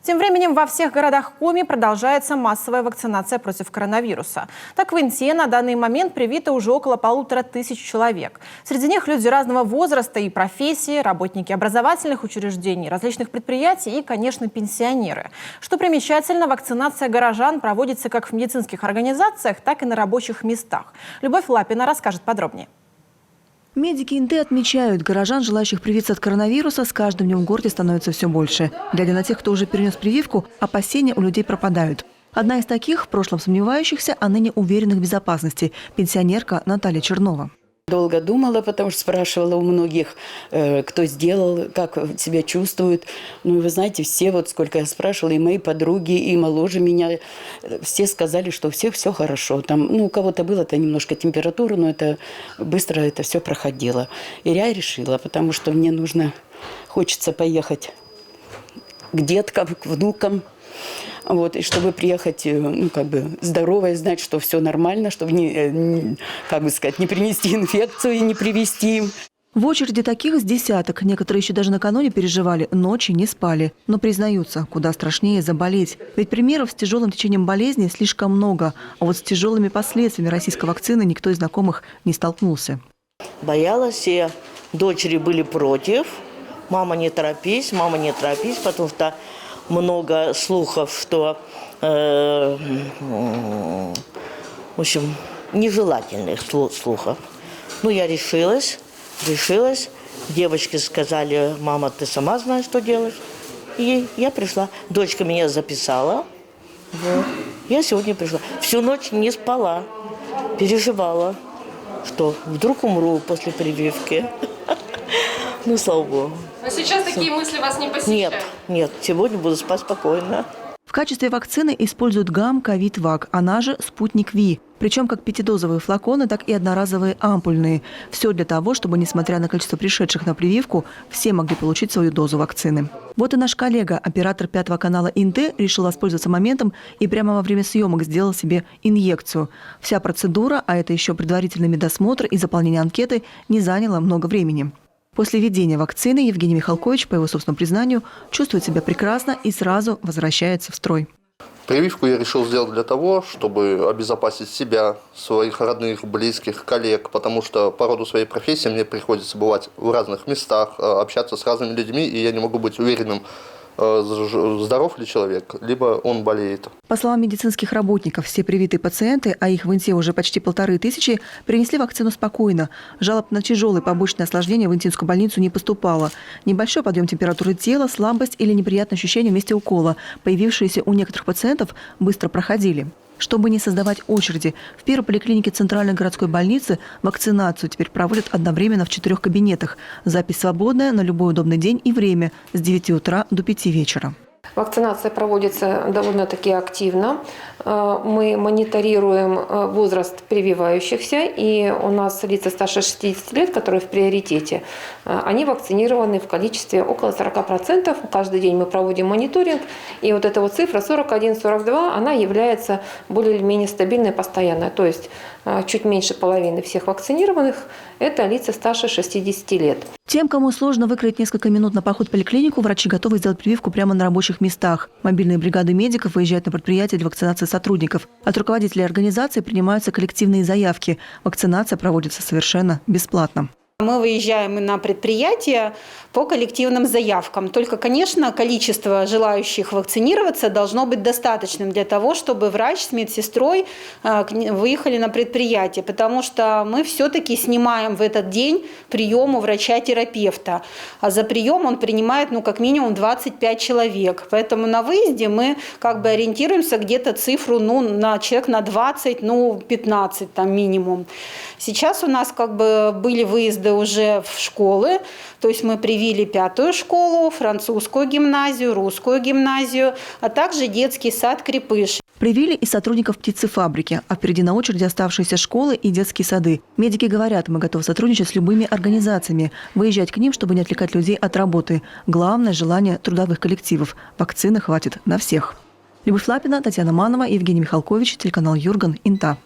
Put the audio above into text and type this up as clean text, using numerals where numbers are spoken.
Тем временем во всех городах Коми продолжается массовая вакцинация против коронавируса. Так, в Инте на данный момент привито уже около 1500 человек. Среди них люди разного возраста и профессии, работники образовательных учреждений, различных предприятий и, конечно, пенсионеры. Что примечательно, вакцинация горожан проводится как в медицинских организациях, так и на рабочих местах. Любовь Лапина расскажет подробнее. Медики Инты отмечают, горожан, желающих привиться от коронавируса, с каждым днем в городе становится все больше. Глядя на тех, кто уже перенес прививку, опасения у людей пропадают. Одна из таких, в прошлом сомневающихся, а ныне уверенных в безопасности – пенсионерка Наталья Чернова. Долго думала, потому что спрашивала у многих, кто сделал, как себя чувствуют. Ну, и вы знаете, все, вот сколько я спрашивала, и мои подруги, и моложе меня, все сказали, что у всех все хорошо. Там, ну, у кого-то было-то немножко температура, но это быстро это все проходило. И я решила, потому что мне хочется поехать к деткам, к внукам. Вот, и чтобы приехать, ну, как бы здоровой, знать, что все нормально, чтобы не принести инфекцию и не привезти им. В очереди таких с десяток. Некоторые еще даже накануне переживали, ночи не спали. Но признаются, куда страшнее заболеть. Ведь примеров с тяжелым течением болезни слишком много. А вот с тяжелыми последствиями российской вакцины никто из знакомых не столкнулся. Боялась я. Дочери были против. Мама, не торопись, потому что много слухов, что, в общем, нежелательных слухов. Ну, я решилась. Девочки сказали: мама, ты сама знаешь, что делать. И я пришла. Дочка меня записала. Вот. Я сегодня пришла. Всю ночь не спала. Переживала, что вдруг умру после прививки. Ну, слава Богу. Но сейчас такие мысли вас не посещают? Нет, сегодня буду спать спокойно. В качестве вакцины используют ГАМ-ковид-вак, она же «Спутник Ви». Причем как пятидозовые флаконы, так и одноразовые ампульные. Все для того, чтобы, несмотря на количество пришедших на прививку, все могли получить свою дозу вакцины. Вот и наш коллега, оператор 5-го канала Инты, решил воспользоваться моментом и прямо во время съемок сделал себе инъекцию. Вся процедура, а это еще предварительный медосмотр и заполнение анкеты, не заняло много времени. После введения вакцины Евгений Михалкович, по его собственному признанию, чувствует себя прекрасно и сразу возвращается в строй. Прививку я решил сделать для того, чтобы обезопасить себя, своих родных, близких, коллег, потому что по роду своей профессии мне приходится бывать в разных местах, общаться с разными людьми, и я не могу быть уверенным, здоров ли человек, либо он болеет. По словам медицинских работников, все привитые пациенты, а их в Инте уже почти 1500, принесли вакцину спокойно. Жалоб на тяжелые побочные осложнения в Интинскую больницу не поступало. Небольшой подъем температуры тела, слабость или неприятное ощущение в месте укола, появившиеся у некоторых пациентов, быстро проходили. Чтобы не создавать очереди, в первой поликлинике Центральной городской больницы вакцинацию теперь проводят одновременно в 4 кабинетах. Запись свободная на любой удобный день и время с 9 утра до 5 вечера. Вакцинация проводится довольно-таки активно. Мы мониторируем возраст прививающихся, и у нас лица старше 60 лет, которые в приоритете, они вакцинированы в количестве около 40%. Каждый день мы проводим мониторинг, и вот эта вот цифра 41-42, она является более или менее стабильной, постоянной. То есть чуть меньше половины всех вакцинированных – это лица старше 60 лет. Тем, кому сложно выкроить несколько минут на поход в поликлинику, врачи готовы сделать прививку прямо на рабочих местах. Мобильные бригады медиков выезжают на предприятия для вакцинации сотрудников. От руководителей организации принимаются коллективные заявки. Вакцинация проводится совершенно бесплатно. Мы выезжаем на предприятия по коллективным заявкам. Только, конечно, количество желающих вакцинироваться должно быть достаточным для того, чтобы врач с медсестрой выехали на предприятие. Потому что мы все-таки снимаем в этот день прием у врача-терапевта. А за прием он принимает как минимум 25 человек. Поэтому на выезде мы ориентируемся где-то цифру на человек на 20, 15 там минимум. Сейчас у нас были выезды уже в школы, то есть мы привили 5-ю школу, французскую гимназию, русскую гимназию, а также детский сад «Крепыш». Привили и сотрудников птицефабрики, а впереди на очереди оставшиеся школы и детские сады. Медики говорят, мы готовы сотрудничать с любыми организациями, выезжать к ним, чтобы не отвлекать людей от работы. Главное – желание трудовых коллективов. Вакцины хватит на всех. Любовь Лапина, Татьяна Манова, Евгений Михалкович, телеканал Юрган, Инта.